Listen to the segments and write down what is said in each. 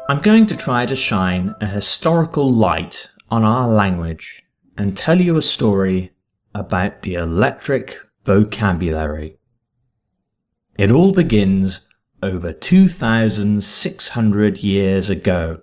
I'm going to try to shine a historical light on our language and tell you a story about the electric vocabulary. It all begins over 2,600 years ago.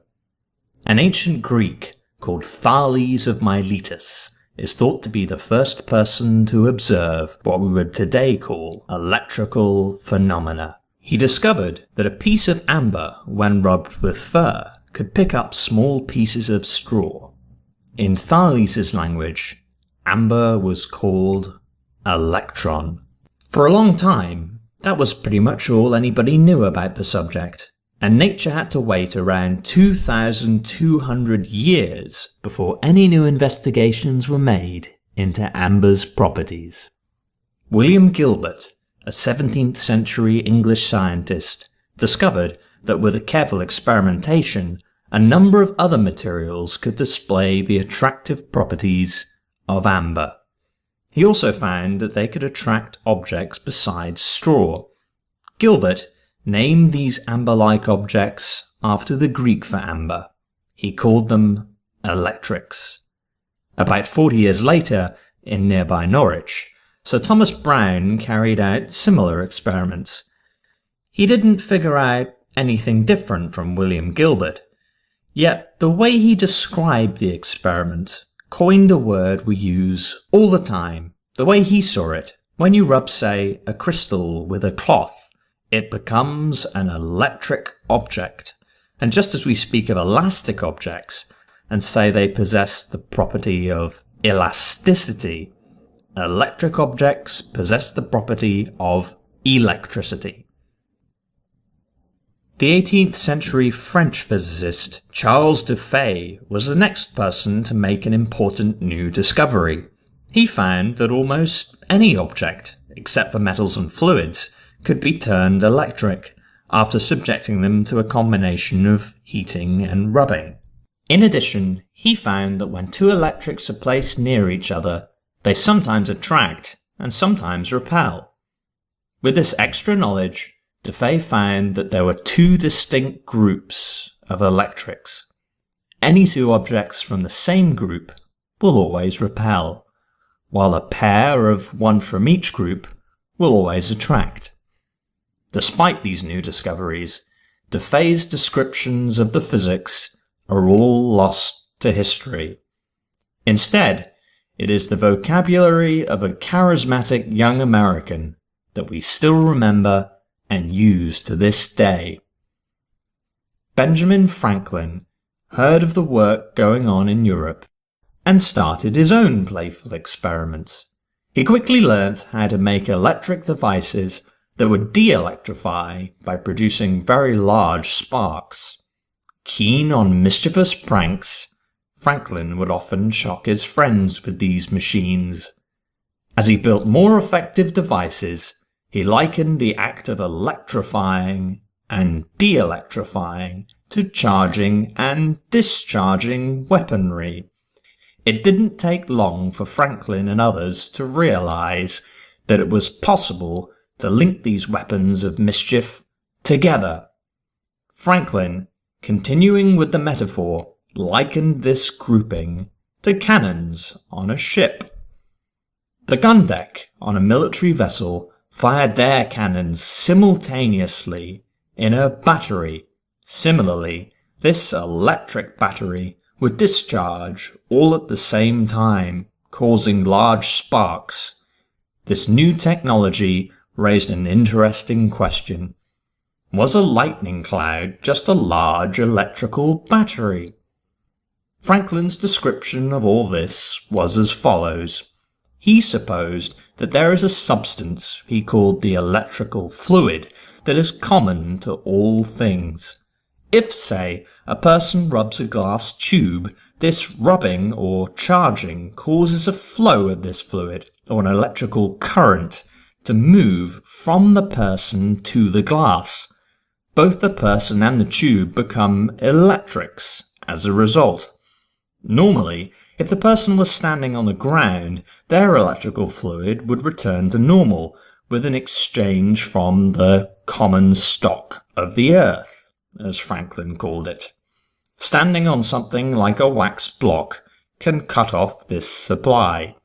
An ancient Greek called Thales of Miletus is thought to be the first person to observe what we would today call electrical phenomena. He discovered that a piece of amber, when rubbed with fur, could pick up small pieces of straw. In Thales's language, amber was called electron. For a long time, that was pretty much all anybody knew about the subject, and nature had to wait around 2,200 years before any new investigations were made into amber's properties. William Gilbert, a 17th century English scientist, discovered that with a careful experimentation, a number of other materials could display the attractive properties of amber. He also found that they could attract objects besides straw. Gilbert named these amber-like objects after the Greek for amber. He called them electrics. About 40 years later, in nearby Norwich, Sir Thomas Browne carried out similar experiments. He didn't figure out anything different from William Gilbert, yet the way he described the experiment coined a word we use all the time. The way he saw it, when you rub, say, a crystal with a cloth, it becomes an electric object. And just as we speak of elastic objects and say they possess the property of elasticity, electric objects possess the property of electricity. The 18th century French physicist Charles Dufay was the next person to make an important new discovery. He found that almost any object, except for metals and fluids, could be turned electric after subjecting them to a combination of heating and rubbing. In addition, he found that when two electrics are placed near each other, they sometimes attract and sometimes repel. With this extra knowledge, Dufay found that there were two distinct groups of electrics. Any two objects from the same group will always repel, while a pair of one from each group will always attract. Despite these new discoveries, Dufay's descriptions of the physics are all lost to history. Instead, it is the vocabulary of a charismatic young American that we still remember and use to this day. Benjamin Franklin heard of the work going on in Europe and started his own playful experiments. He quickly learnt how to make electric devices that would de-electrify by producing very large sparks. Keen on mischievous pranks, Franklin would often shock his friends with these machines. As he built more effective devices, he likened the act of electrifying and de-electrifying to charging and discharging weaponry. It didn't take long for Franklin and others to realize that it was possible to link these weapons of mischief together. Franklin, continuing with the metaphor, likened this grouping to cannons on a ship. The gun deck on a military vessel fired their cannons simultaneously in a battery. Similarly, this electric battery would discharge all at the same time, causing large sparks. This new technology raised an interesting question. Was a lightning cloud just a large electrical battery? Franklin's description of all this was as follows. He supposed that there is a substance he called the electrical fluid that is common to all things. If, say, a person rubs a glass tube, this rubbing or charging causes a flow of this fluid, or an electrical current, to move from the person to the glass. Both the person and the tube become electrics as a result. Normally, if the person was standing on the ground, their electrical fluid would return to normal with an exchange from the common stock of the earth. as Franklin called it. Standing on something like a wax block can cut off this supply.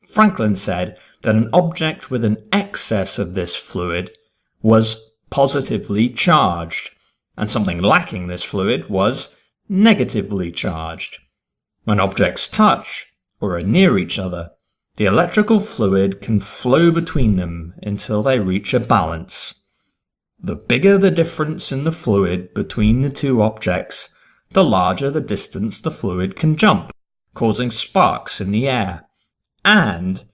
Franklin said that an object with an excess of this fluid was positively charged, and something lacking this fluid was negatively charged. When objects touch or are near each other, the electrical fluid can flow between them until they reach a balance. The bigger the difference in the fluid between the two objects, the larger the distance the fluid can jump, causing sparks in the air. And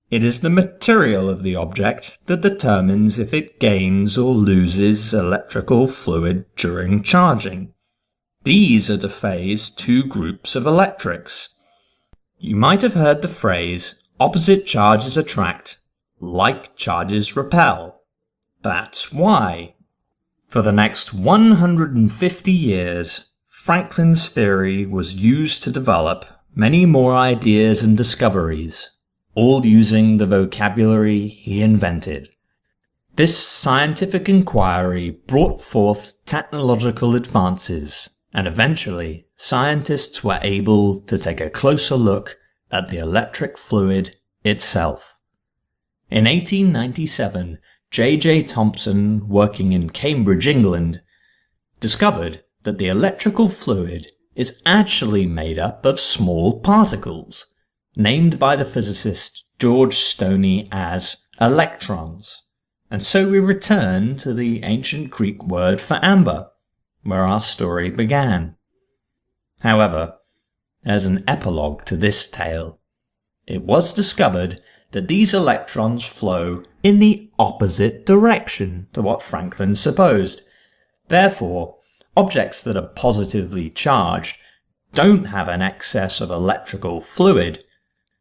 it is the material of the object that determines if it gains or loses electrical fluid during charging. These are to phase two groups of electrics. You might have heard the phrase, opposite charges attract, like charges repel. That's why. For the next 150 years, Franklin's theory was used to develop many more ideas and discoveries, all using the vocabulary he invented. This scientific inquiry brought forth technological advances, and eventually scientists were able to take a closer look at the electric fluid itself. In 1897, J.J. Thomson, working in Cambridge, England, discovered that the electrical fluid is actually made up of small particles, named by the physicist George Stoney as electrons. And so we return to the ancient Greek word for amber, where our story began. However, as an epilogue to this tale, it was discovered that these electrons flow in the opposite direction to what Franklin supposed. Therefore, objects that are positively charged don't have an excess of electrical fluid.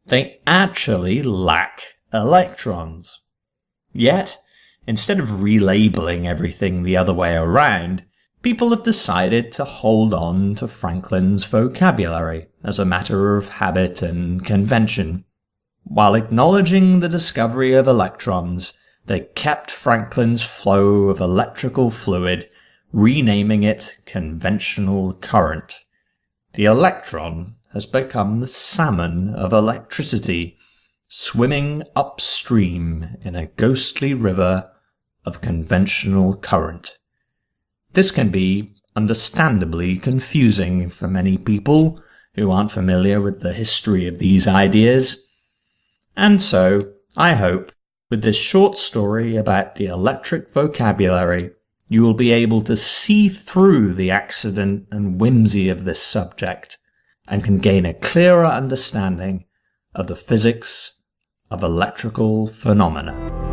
They actually lack electrons. Yet, instead of relabeling everything the other way around, people have decided to hold on to Franklin's vocabulary as a matter of habit and convention. While acknowledging the discovery of electrons, they kept Franklin's flow of electrical fluid, renaming it conventional current. The electron has become the salmon of electricity, swimming upstream in a ghostly river of conventional current. This can be understandably confusing for many people who aren't familiar with the history of these ideas. And so, I hope, with this short story about the electric vocabulary, you will be able to see through the accident and whimsy of this subject and can gain a clearer understanding of the physics of electrical phenomena.